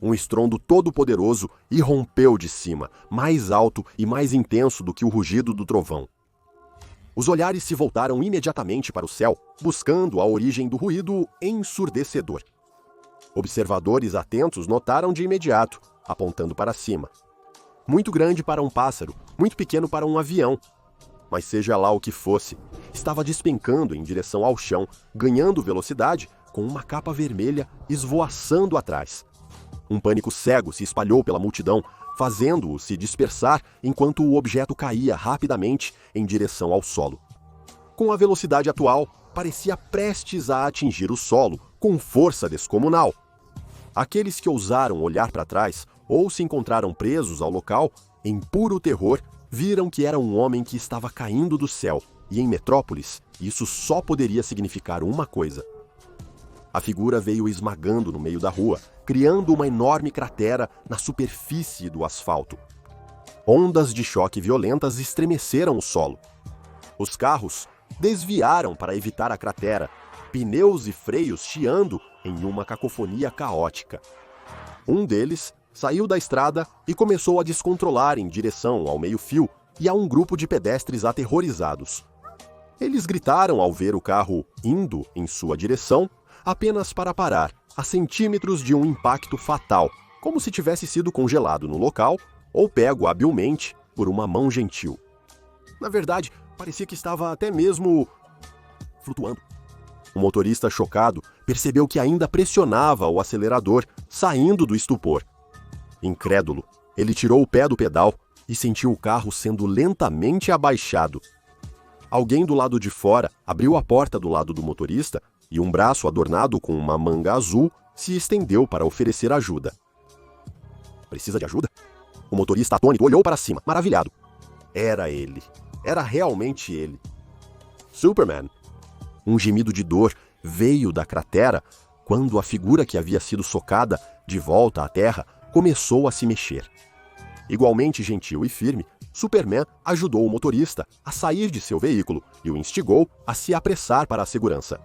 Um estrondo todo-poderoso irrompeu de cima, mais alto e mais intenso do que o rugido do trovão. Os olhares se voltaram imediatamente para o céu, buscando a origem do ruído ensurdecedor. Observadores atentos notaram de imediato, apontando para cima. Muito grande para um pássaro, muito pequeno para um avião. Mas seja lá o que fosse, estava despencando em direção ao chão, ganhando velocidade, com uma capa vermelha esvoaçando atrás. Um pânico cego se espalhou pela multidão, fazendo-o se dispersar enquanto o objeto caía rapidamente em direção ao solo. Com a velocidade atual, parecia prestes a atingir o solo com força descomunal. Aqueles que ousaram olhar para trás ou se encontraram presos ao local, em puro terror, viram que era um homem que estava caindo do céu, e em Metrópolis, isso só poderia significar uma coisa. A figura veio esmagando no meio da rua, criando uma enorme cratera na superfície do asfalto. Ondas de choque violentas estremeceram o solo. Os carros desviaram para evitar a cratera, pneus e freios chiando em uma cacofonia caótica. Um deles saiu da estrada e começou a descontrolar em direção ao meio-fio e a um grupo de pedestres aterrorizados. Eles gritaram ao ver o carro indo em sua direção, apenas para parar, a centímetros de um impacto fatal, como se tivesse sido congelado no local ou pego habilmente por uma mão gentil. Na verdade, parecia que estava até mesmo flutuando. O motorista, chocado, percebeu que ainda pressionava o acelerador, saindo do estupor. Incrédulo, ele tirou o pé do pedal e sentiu o carro sendo lentamente abaixado. Alguém do lado de fora abriu a porta do lado do motorista e um braço adornado com uma manga azul se estendeu para oferecer ajuda. Precisa de ajuda? O motorista atônito olhou para cima, maravilhado. Era ele. Era realmente ele. Superman! Um gemido de dor veio da cratera quando a figura que havia sido socada de volta à terra começou a se mexer. Igualmente gentil e firme, Superman ajudou o motorista a sair de seu veículo e o instigou a se apressar para a segurança.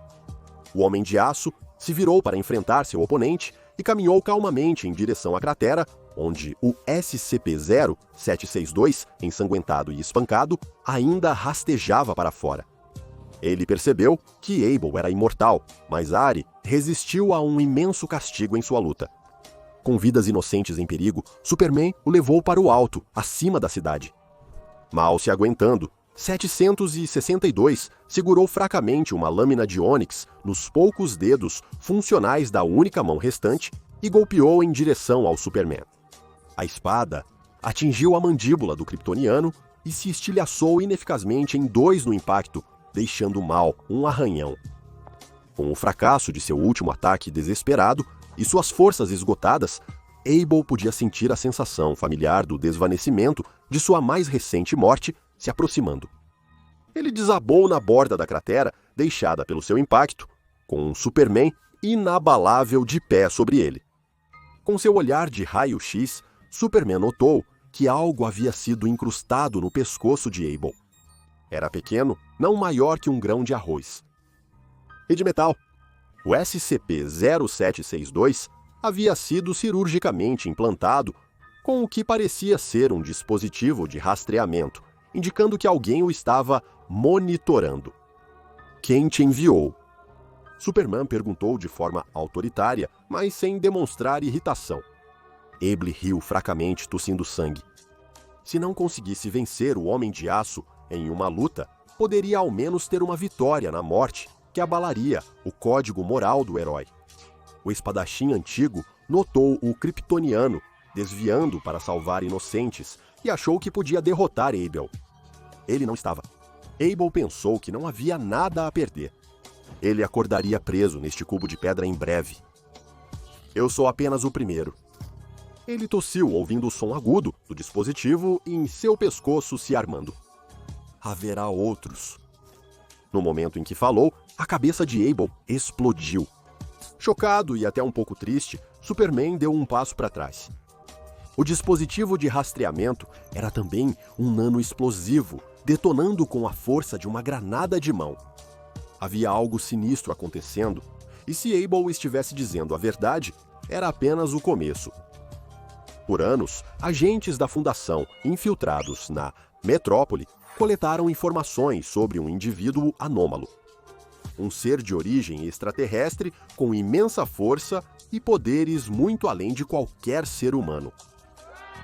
O Homem de Aço se virou para enfrentar seu oponente e caminhou calmamente em direção à cratera, onde o SCP-0762, ensanguentado e espancado, ainda rastejava para fora. Ele percebeu que Abel era imortal, mas Ari resistiu a um imenso castigo em sua luta. Com vidas inocentes em perigo, Superman o levou para o alto, acima da cidade. Mal se aguentando, 762 segurou fracamente uma lâmina de ônix nos poucos dedos funcionais da única mão restante e golpeou em direção ao Superman. A espada atingiu a mandíbula do kryptoniano e se estilhaçou ineficazmente em dois no impacto, deixando Mal um arranhão. Com o fracasso de seu último ataque desesperado e suas forças esgotadas, Abel podia sentir a sensação familiar do desvanecimento de sua mais recente morte se aproximando. Ele desabou na borda da cratera, deixada pelo seu impacto, com um Superman inabalável de pé sobre ele. Com seu olhar de raio-x, Superman notou que algo havia sido incrustado no pescoço de Abel. Era pequeno, não maior que um grão de arroz. E de metal. O SCP-0762 havia sido cirurgicamente implantado com o que parecia ser um dispositivo de rastreamento, indicando que alguém o estava monitorando. Quem te enviou? Superman perguntou de forma autoritária, mas sem demonstrar irritação. Abel riu fracamente, tossindo sangue. Se não conseguisse vencer o Homem de Aço em uma luta, poderia ao menos ter uma vitória na morte que abalaria o código moral do herói. O espadachim antigo notou o kryptoniano desviando para salvar inocentes e achou que podia derrotar Abel. Ele não estava. Abel pensou que não havia nada a perder. Ele acordaria preso neste cubo de pedra em breve. Eu sou apenas o primeiro. Ele tossiu ouvindo o som agudo do dispositivo e em seu pescoço se armando. Haverá outros. No momento em que falou, a cabeça de Abel explodiu. Chocado e até um pouco triste, Superman deu um passo para trás. O dispositivo de rastreamento era também um nano-explosivo, detonando com a força de uma granada de mão. Havia algo sinistro acontecendo, e se Abel estivesse dizendo a verdade, era apenas o começo. Por anos, agentes da Fundação, infiltrados na metrópole, coletaram informações sobre um indivíduo anômalo. Um ser de origem extraterrestre com imensa força e poderes muito além de qualquer ser humano.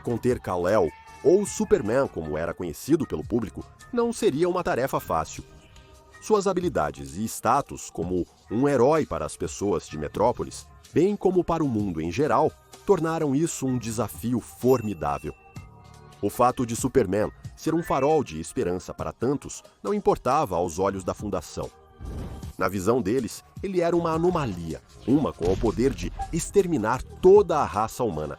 Conter Kal-El, ou Superman como era conhecido pelo público, não seria uma tarefa fácil. Suas habilidades e status como um herói para as pessoas de Metrópolis, bem como para o mundo em geral, tornaram isso um desafio formidável. O fato de Superman ser um farol de esperança para tantos não importava aos olhos da Fundação. Na visão deles, ele era uma anomalia, uma com o poder de exterminar toda a raça humana.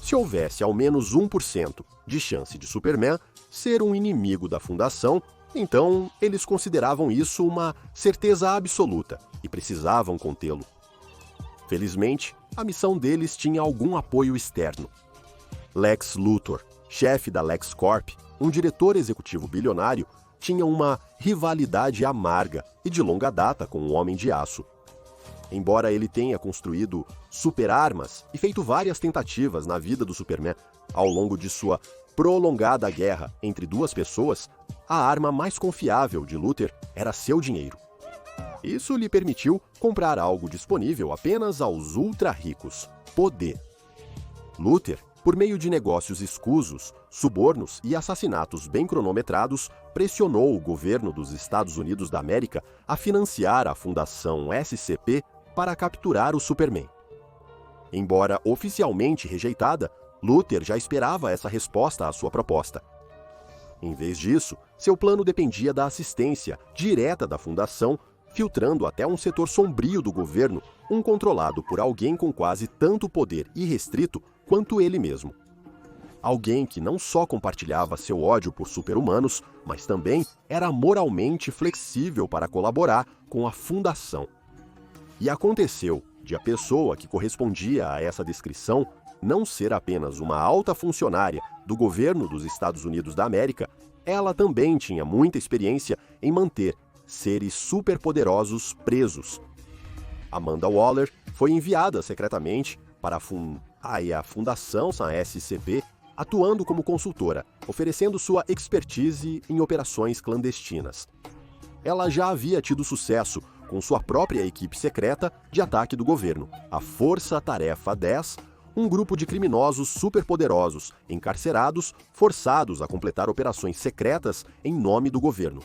Se houvesse ao menos 1% de chance de Superman ser um inimigo da Fundação, então eles consideravam isso uma certeza absoluta e precisavam contê-lo. Felizmente, a missão deles tinha algum apoio externo. Lex Luthor, chefe da LexCorp, um diretor executivo bilionário, tinha uma rivalidade amarga e de longa data com o Homem de Aço. Embora ele tenha construído super-armas e feito várias tentativas na vida do Superman ao longo de sua prolongada guerra entre duas pessoas, a arma mais confiável de Luthor era seu dinheiro. Isso lhe permitiu comprar algo disponível apenas aos ultra-ricos: poder. Luthor, por meio de negócios escusos, subornos e assassinatos bem cronometrados, pressionou o governo dos Estados Unidos da América a financiar a Fundação SCP para capturar o Superman. Embora oficialmente rejeitada, Luthor já esperava essa resposta à sua proposta. Em vez disso, seu plano dependia da assistência direta da Fundação, filtrando até um setor sombrio do governo, controlado por alguém com quase tanto poder irrestrito quanto ele mesmo. Alguém que não só compartilhava seu ódio por super-humanos, mas também era moralmente flexível para colaborar com a Fundação. E aconteceu de a pessoa que correspondia a essa descrição não ser apenas uma alta funcionária do governo dos Estados Unidos da América, ela também tinha muita experiência em manter seres superpoderosos presos. Amanda Waller foi enviada secretamente para a Fundação SCP, atuando como consultora, oferecendo sua expertise em operações clandestinas. Ela já havia tido sucesso com sua própria equipe secreta de ataque do governo, a Força Tarefa 10, um grupo de criminosos superpoderosos, encarcerados, forçados a completar operações secretas em nome do governo.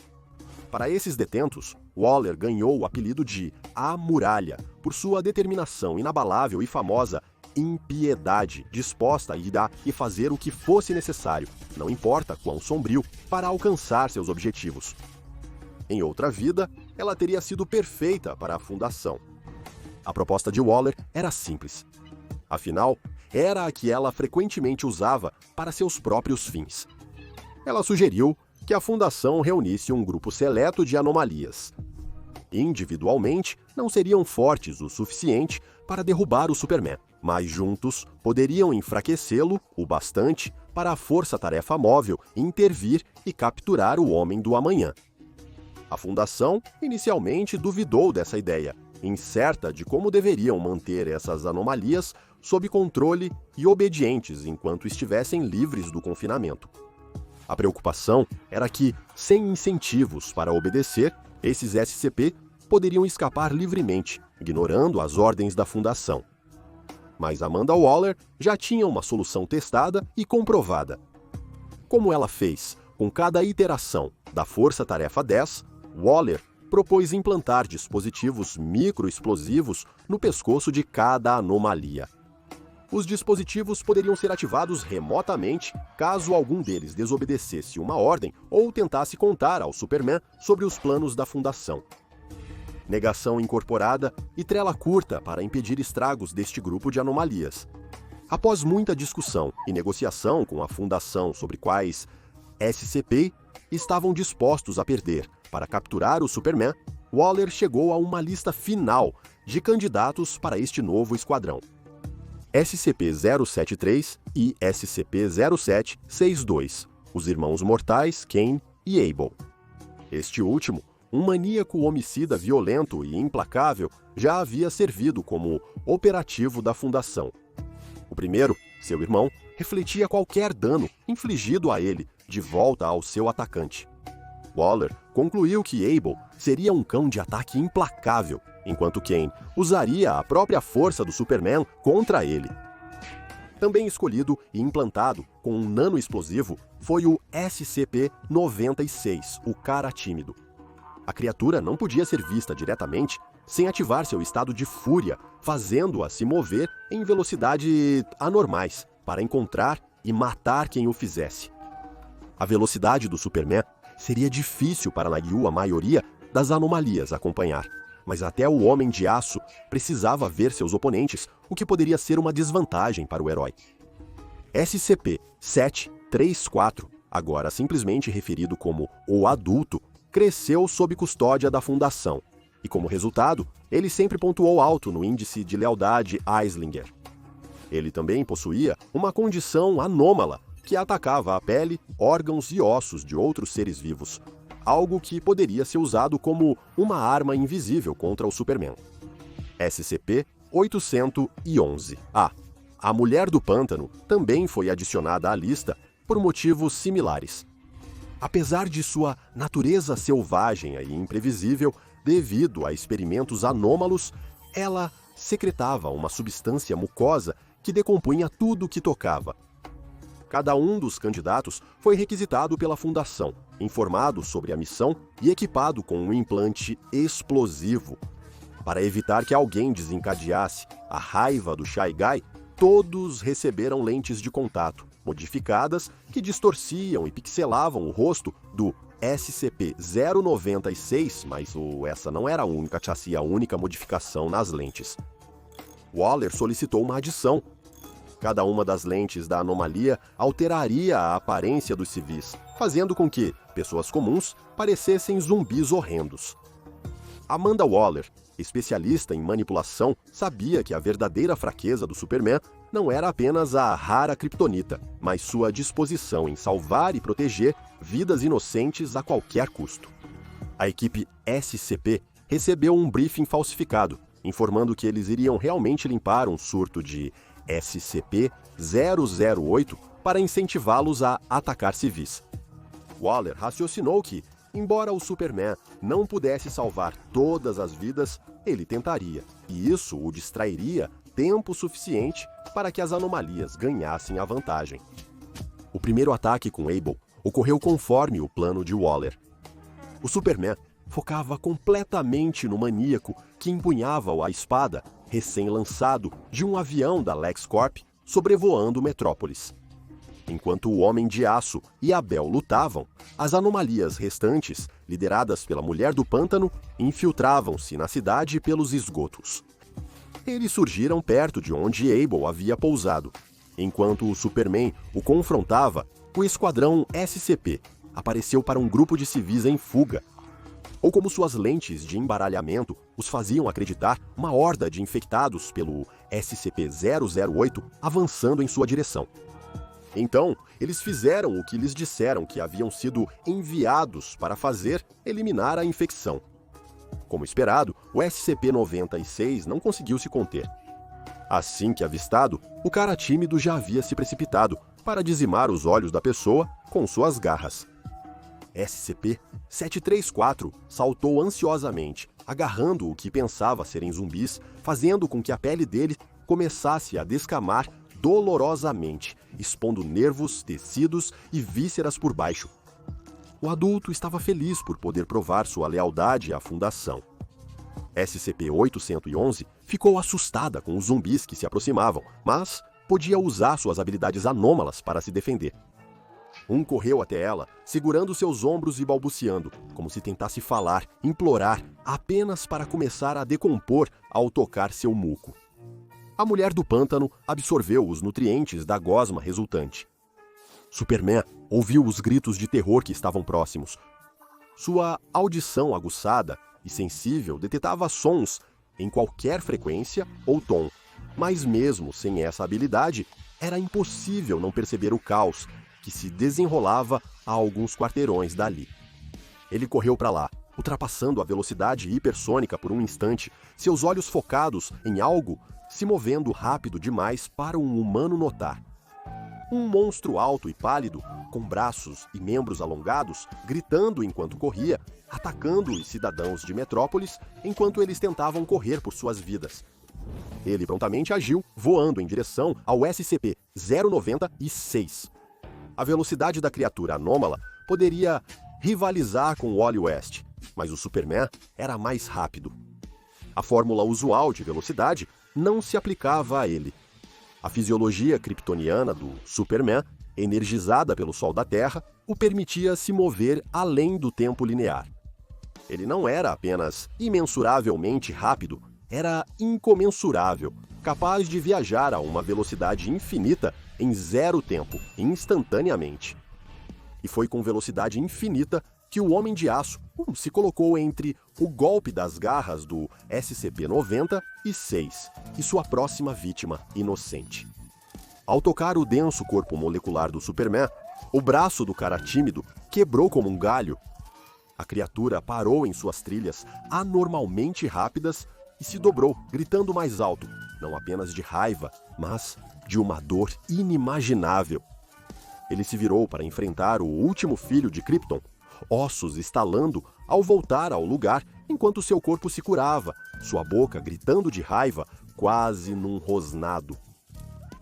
Para esses detentos, Waller ganhou o apelido de A Muralha, por sua determinação inabalável e famosa impiedade, disposta a ir e fazer o que fosse necessário, não importa quão sombrio, para alcançar seus objetivos. Em outra vida, ela teria sido perfeita para a Fundação. A proposta de Waller era simples. Afinal, era a que ela frequentemente usava para seus próprios fins. Ela sugeriu que a Fundação reunisse um grupo seleto de anomalias. Individualmente, não seriam fortes o suficiente para derrubar o Superman, mas juntos poderiam enfraquecê-lo o bastante para a Força-Tarefa Móvel intervir e capturar o Homem do Amanhã. A Fundação inicialmente duvidou dessa ideia, incerta de como deveriam manter essas anomalias sob controle e obedientes enquanto estivessem livres do confinamento. A preocupação era que, sem incentivos para obedecer, esses SCP poderiam escapar livremente, ignorando as ordens da Fundação. Mas Amanda Waller já tinha uma solução testada e comprovada. Como ela fez com cada iteração da Força-Tarefa 10, Waller propôs implantar dispositivos microexplosivos no pescoço de cada anomalia. Os dispositivos poderiam ser ativados remotamente caso algum deles desobedecesse uma ordem ou tentasse contar ao Superman sobre os planos da Fundação. Negação incorporada e trela curta para impedir estragos deste grupo de anomalias. Após muita discussão e negociação com a Fundação sobre quais SCP estavam dispostos a perder para capturar o Superman, Waller chegou a uma lista final de candidatos para este novo esquadrão: SCP-073 e SCP-0762, os irmãos mortais Cain e Abel. Este último, um maníaco homicida violento e implacável já havia servido como operativo da fundação. O primeiro, seu irmão, refletia qualquer dano infligido a ele de volta ao seu atacante. Waller concluiu que Abel seria um cão de ataque implacável, enquanto Kane usaria a própria força do Superman contra ele. Também escolhido e implantado com um nano-explosivo foi o SCP-96, o Cara Tímido. A criatura não podia ser vista diretamente sem ativar seu estado de fúria, fazendo-a se mover em velocidades anormais para encontrar e matar quem o fizesse. A velocidade do Superman seria difícil para a maioria das anomalias acompanhar, mas até o Homem de Aço precisava ver seus oponentes, o que poderia ser uma desvantagem para o herói. SCP-734, agora simplesmente referido como o Adulto, cresceu sob custódia da Fundação, e como resultado, ele sempre pontuou alto no índice de lealdade Eislinger. Ele também possuía uma condição anômala que atacava a pele, órgãos e ossos de outros seres vivos, algo que poderia ser usado como uma arma invisível contra o Superman. SCP-811. A Mulher do Pântano também foi adicionada à lista por motivos similares. Apesar de sua natureza selvagem e imprevisível, devido a experimentos anômalos, ela secretava uma substância mucosa que decompunha tudo o que tocava. Cada um dos candidatos foi requisitado pela Fundação, informado sobre a missão e equipado com um implante explosivo. Para evitar que alguém desencadeasse a raiva do Shy Guy, todos receberam lentes de contato, modificadas, que distorciam e pixelavam o rosto do SCP-096, mas essa não era a única modificação nas lentes. Waller solicitou uma adição. Cada uma das lentes da anomalia alteraria a aparência dos civis, fazendo com que pessoas comuns parecessem zumbis horrendos. Amanda Waller, especialista em manipulação, sabia que a verdadeira fraqueza do Superman não era apenas a rara kryptonita, mas sua disposição em salvar e proteger vidas inocentes a qualquer custo. A equipe SCP recebeu um briefing falsificado, informando que eles iriam realmente limpar um surto de SCP-008 para incentivá-los a atacar civis. Waller raciocinou que, embora o Superman não pudesse salvar todas as vidas, ele tentaria, e isso o distrairia tempo suficiente para que as anomalias ganhassem a vantagem. O primeiro ataque com Abel ocorreu conforme o plano de Waller. O Superman focava completamente no maníaco que empunhava a espada recém-lançado de um avião da LexCorp sobrevoando Metrópolis. Enquanto o Homem de Aço e Abel lutavam, as anomalias restantes, lideradas pela Mulher do Pântano, infiltravam-se na cidade pelos esgotos. Eles surgiram perto de onde Abel havia pousado. Enquanto o Superman o confrontava, o esquadrão SCP apareceu para um grupo de civis em fuga. Ou como suas lentes de embaralhamento os faziam acreditar, uma horda de infectados pelo SCP-008 avançando em sua direção. Então, eles fizeram o que lhes disseram que haviam sido enviados para fazer: eliminar a infecção. Como esperado, o SCP-96 não conseguiu se conter. Assim que avistado, o Cara Tímido já havia se precipitado para dizimar os olhos da pessoa com suas garras. SCP-734 saltou ansiosamente, agarrando o que pensava serem zumbis, fazendo com que a pele dele começasse a descamar dolorosamente, expondo nervos, tecidos e vísceras por baixo. O adulto estava feliz por poder provar sua lealdade à Fundação. SCP-811 ficou assustada com os zumbis que se aproximavam, mas podia usar suas habilidades anômalas para se defender. Um correu até ela, segurando seus ombros e balbuciando, como se tentasse falar, implorar, apenas para começar a decompor ao tocar seu muco. A Mulher do Pântano absorveu os nutrientes da gosma resultante. Superman ouviu os gritos de terror que estavam próximos. Sua audição aguçada e sensível detectava sons em qualquer frequência ou tom, mas mesmo sem essa habilidade, era impossível não perceber o caos que se desenrolava a alguns quarteirões dali. Ele correu para lá, ultrapassando a velocidade hipersônica por um instante, seus olhos focados em algo se movendo rápido demais para um humano notar. Um monstro alto e pálido, com braços e membros alongados, gritando enquanto corria, atacando os cidadãos de Metrópolis enquanto eles tentavam correr por suas vidas. Ele prontamente agiu, voando em direção ao SCP-096. A velocidade da criatura anômala poderia rivalizar com o Wally West, mas o Superman era mais rápido. A fórmula usual de velocidade não se aplicava a ele. A fisiologia kryptoniana do Superman, energizada pelo Sol da Terra, o permitia se mover além do tempo linear. Ele não era apenas imensuravelmente rápido, era incomensurável, capaz de viajar a uma velocidade infinita em zero tempo, instantaneamente. E foi com velocidade infinita que o Homem de Aço se colocou entre o golpe das garras do SCP-96 e sua próxima vítima inocente. Ao tocar o denso corpo molecular do Superman, o braço do cara tímido quebrou como um galho. A criatura parou em suas trilhas anormalmente rápidas e se dobrou, gritando mais alto, não apenas de raiva, mas de uma dor inimaginável. Ele se virou para enfrentar o último filho de Krypton, ossos estalando ao voltar ao lugar enquanto seu corpo se curava, sua boca gritando de raiva, quase num rosnado.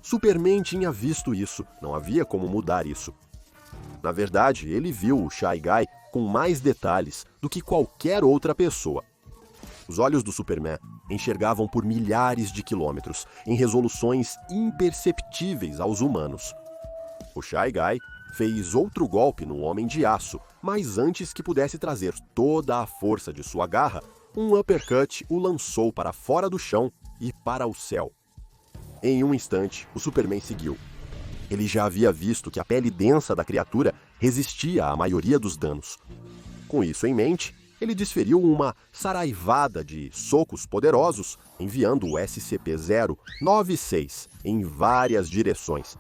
Superman tinha visto isso, não havia como mudar isso. Na verdade, ele viu o Shy Guy com mais detalhes do que qualquer outra pessoa. Os olhos do Superman enxergavam por milhares de quilômetros, em resoluções imperceptíveis aos humanos. O Shy Guy fez outro golpe no Homem de Aço, mas antes que pudesse trazer toda a força de sua garra, um uppercut o lançou para fora do chão e para o céu. Em um instante, o Superman seguiu. Ele já havia visto que a pele densa da criatura resistia à maioria dos danos. Com isso em mente, ele desferiu uma saraivada de socos poderosos, enviando o SCP-096 em várias direções.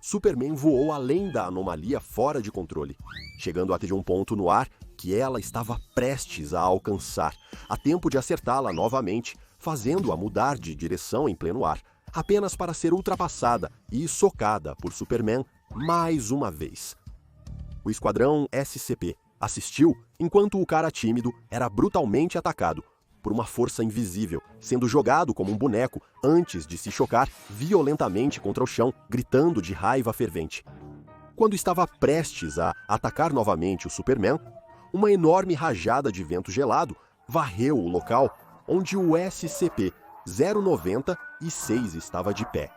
Superman voou além da anomalia fora de controle, chegando até um ponto no ar que ela estava prestes a alcançar, a tempo de acertá-la novamente, fazendo-a mudar de direção em pleno ar, apenas para ser ultrapassada e socada por Superman mais uma vez. O esquadrão SCP assistiu enquanto o cara tímido era brutalmente atacado por uma força invisível, sendo jogado como um boneco antes de se chocar violentamente contra o chão, gritando de raiva fervente. Quando estava prestes a atacar novamente o Superman, uma enorme rajada de vento gelado varreu o local onde o SCP-096 estava de pé.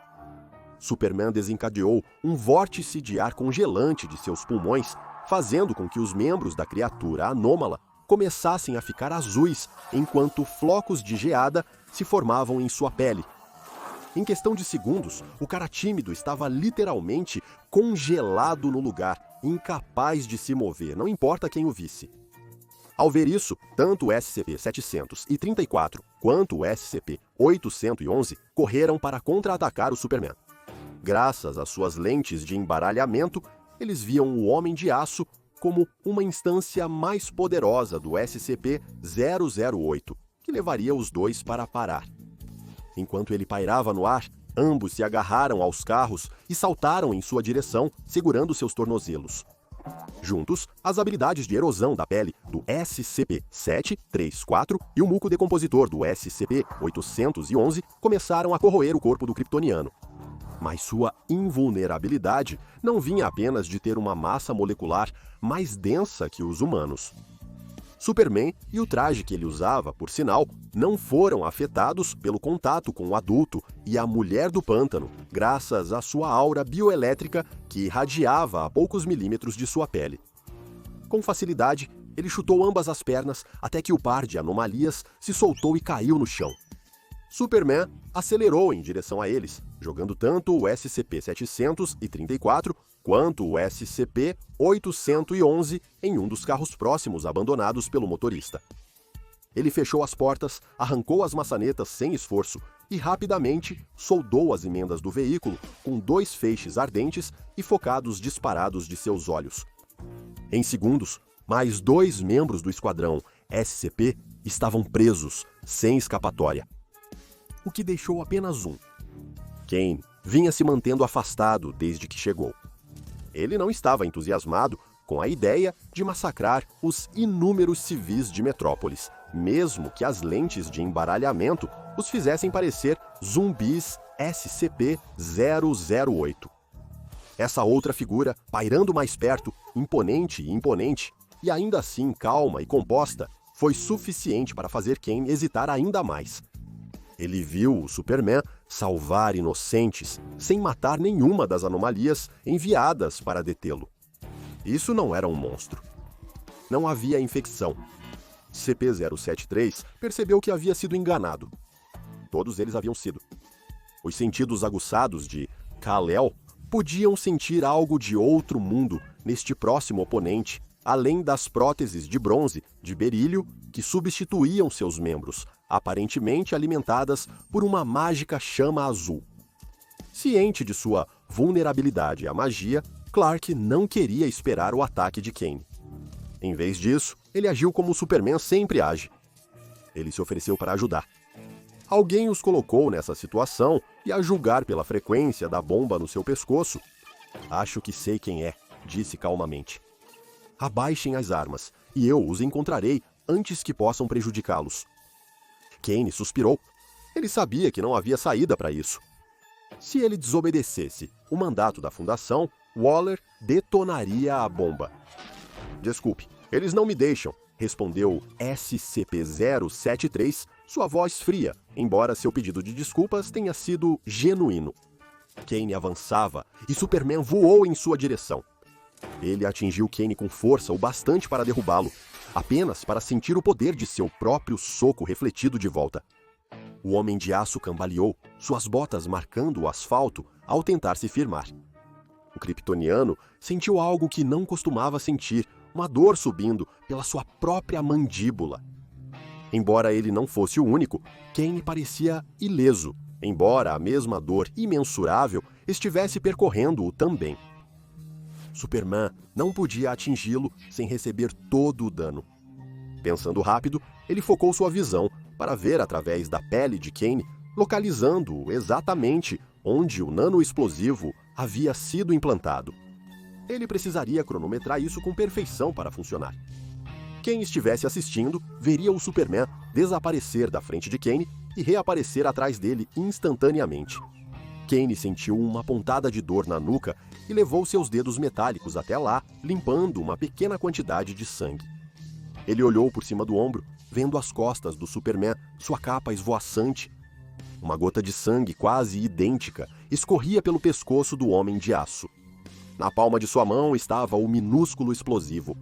Superman desencadeou um vórtice de ar congelante de seus pulmões, fazendo com que os membros da criatura anômala começassem a ficar azuis enquanto flocos de geada se formavam em sua pele. Em questão de segundos, o cara tímido estava literalmente congelado no lugar, incapaz de se mover, não importa quem o visse. Ao ver isso, tanto o SCP-734 quanto o SCP-811 correram para contra-atacar o Superman. Graças às suas lentes de embaralhamento, eles viam o Homem de Aço como uma instância mais poderosa do SCP-008, que levaria os dois para parar. Enquanto ele pairava no ar, ambos se agarraram aos carros e saltaram em sua direção, segurando seus tornozelos. Juntos, as habilidades de erosão da pele do SCP-734 e o muco decompositor do SCP-811 começaram a corroer o corpo do kryptoniano. Mas sua invulnerabilidade não vinha apenas de ter uma massa molecular mais densa que os humanos. Superman e o traje que ele usava, por sinal, não foram afetados pelo contato com o adulto e a mulher do pântano, graças à sua aura bioelétrica que irradiava a poucos milímetros de sua pele. Com facilidade, ele chutou ambas as pernas até que o par de anomalias se soltou e caiu no chão. Superman acelerou em direção a eles, jogando tanto o SCP-734 quanto o SCP-811 em um dos carros próximos abandonados pelo motorista. Ele fechou as portas, arrancou as maçanetas sem esforço e rapidamente soldou as emendas do veículo com 2 feixes ardentes e focados disparados de seus olhos. Em segundos, mas 2 membros do esquadrão SCP estavam presos, sem escapatória. O que deixou apenas um. Kane vinha se mantendo afastado desde que chegou. Ele não estava entusiasmado com a ideia de massacrar os inúmeros civis de Metrópolis, mesmo que as lentes de embaralhamento os fizessem parecer zumbis SCP-008. Essa outra figura, pairando mais perto, imponente e imponente, e ainda assim calma e composta, foi suficiente para fazer Kane hesitar ainda mais. Ele viu o Superman salvar inocentes sem matar nenhuma das anomalias enviadas para detê-lo. Isso não era um monstro. Não havia infecção. CP-073 percebeu que havia sido enganado. Todos eles haviam sido. Os sentidos aguçados de Kal-El podiam sentir algo de outro mundo neste próximo oponente, além das próteses de bronze de berílio que substituíam seus membros, aparentemente alimentadas por uma mágica chama azul. Ciente de sua vulnerabilidade à magia, Clark não queria esperar o ataque de Kane. Em vez disso, ele agiu como o Superman sempre age. Ele se ofereceu para ajudar. Alguém os colocou nessa situação e, a julgar pela frequência da bomba no seu pescoço, "Acho que sei quem é", disse calmamente. "Abaixem as armas, e eu os encontrarei antes que possam prejudicá-los." Kane suspirou. Ele sabia que não havia saída para isso. Se ele desobedecesse o mandato da Fundação, Waller detonaria a bomba. "Desculpe, eles não me deixam", respondeu SCP-073, sua voz fria, embora seu pedido de desculpas tenha sido genuíno. Kane avançava e Superman voou em sua direção. Ele atingiu Kane com força o bastante para derrubá-lo, apenas para sentir o poder de seu próprio soco refletido de volta. O Homem de Aço cambaleou, suas botas marcando o asfalto ao tentar se firmar. O kryptoniano sentiu algo que não costumava sentir, uma dor subindo pela sua própria mandíbula. Embora ele não fosse o único, Kane parecia ileso, embora a mesma dor imensurável estivesse percorrendo-o também. Superman não podia atingi-lo sem receber todo o dano. Pensando rápido, ele focou sua visão para ver através da pele de Kane, localizando-o exatamente onde o nanoexplosivo havia sido implantado. Ele precisaria cronometrar isso com perfeição para funcionar. Quem estivesse assistindo veria o Superman desaparecer da frente de Kane e reaparecer atrás dele instantaneamente. Kane sentiu uma pontada de dor na nuca e levou seus dedos metálicos até lá, limpando uma pequena quantidade de sangue. Ele olhou por cima do ombro, vendo as costas do Superman, sua capa esvoaçante. Uma gota de sangue quase idêntica escorria pelo pescoço do Homem de Aço. Na palma de sua mão estava o minúsculo explosivo.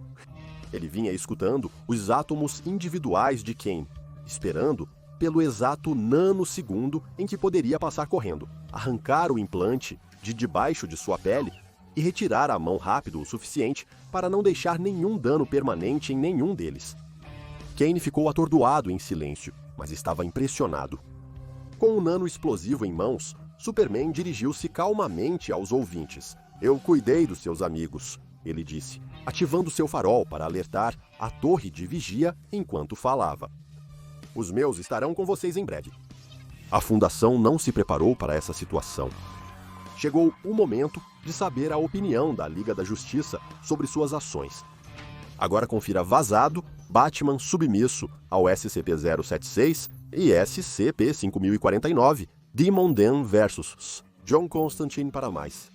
Ele vinha escutando os átomos individuais de Kane, esperando pelo exato nanosegundo em que poderia passar correndo, arrancar o implante de debaixo de sua pele e retirar a mão rápido o suficiente para não deixar nenhum dano permanente em nenhum deles. Kane ficou atordoado em silêncio, mas estava impressionado. Com o nano-explosivo em mãos, Superman dirigiu-se calmamente aos ouvintes. "Eu cuidei dos seus amigos", ele disse, ativando seu farol para alertar a torre de vigia enquanto falava. "Os meus estarão com vocês em breve." A Fundação não se preparou para essa situação. Chegou o momento de saber a opinião da Liga da Justiça sobre suas ações. Agora confira vazado, Batman submisso ao SCP-076 e SCP-5049, Demon Den vs. John Constantine para mais.